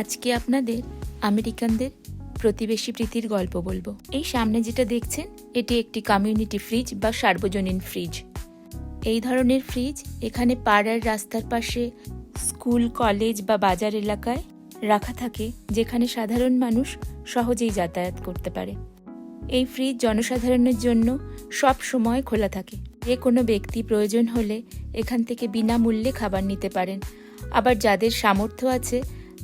আজকে আপনাদের আমেরিকানদের প্রতিবেশী প্রীতির গল্প বলবো। এই সামনে যেটা দেখছেন এটি একটি কমিউনিটি ফ্রিজ বা সার্বজনীন ফ্রিজ। এই ধরনের ফ্রিজ এখানে পাড়ার রাস্তার পাশে, স্কুল, কলেজ বা বাজার এলাকায় রাখা থাকে, যেখানে সাধারণ মানুষ সহজেই যাতায়াত করতে পারে। এই ফ্রিজ জনসাধারণের জন্য সব সময় খোলা থাকে। যে কোনো ব্যক্তি প্রয়োজন হলে এখান থেকে বিনামূল্যে খাবার নিতে পারেন। আবার যাদের সামর্থ্য আছে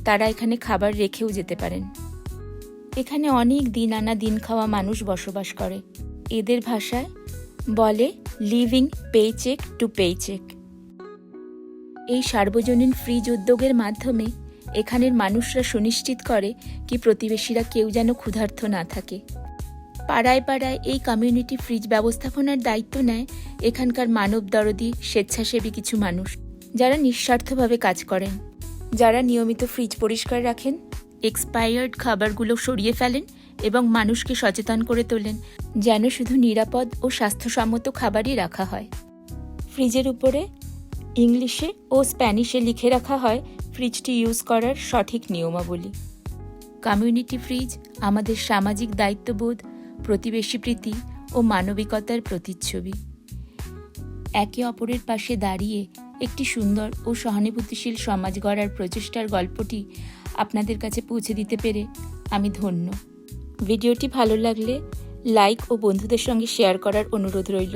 তারা এখানে খাবার রেখেও যেতে পারেন। এখানে অনেক দিন আনা দিন খাওয়া মানুষ বসবাস করে। এদের ভাষায় বলে লিভিং পেচেক টু পেচেক। এই সার্বজনীন ফ্রিজ উদ্যোগের মাধ্যমে এখানের মানুষরা সুনিশ্চিত করে কি প্রতিবেশীরা কেউ যেন ক্ষুধার্ত না থাকে। পাড়ায় পাড়ায় এই কমিউনিটি ফ্রিজ ব্যবস্থাপনার দায়িত্ব নেয় এখানকার মানবদরদী স্বেচ্ছাসেবী কিছু মানুষ, যারা নিঃস্বার্থভাবে কাজ করেন, যারা নিয়মিত ফ্রিজ পরিষ্কার রাখেন, এক্সপায়ার্ড খাবারগুলো সরিয়ে ফেলেন এবং মানুষকে সচেতন করে তোলেন যেন শুধু নিরাপদ ও স্বাস্থ্যসম্মত খাবারই রাখা হয়। ফ্রিজের উপরে ইংলিশে ও স্প্যানিশে লিখে রাখা হয় ফ্রিজটি ইউজ করার সঠিক নিয়মাবলী। কমিউনিটি ফ্রিজ আমাদের সামাজিক দায়িত্ববোধ, প্রতিবেশী প্রীতি ও মানবিকতার প্রতিচ্ছবি। একে অপরের পাশে দাঁড়িয়ে একটি সুন্দর ও সহানুভূতিশীল সমাজ গড়ার প্রচেষ্টার গল্পটি আপনাদের কাছে পৌঁছে দিতে পেরে আমি ধন্য। ভিডিওটি ভালো লাগলে লাইক ও বন্ধুদের সঙ্গে শেয়ার করার অনুরোধ রইল।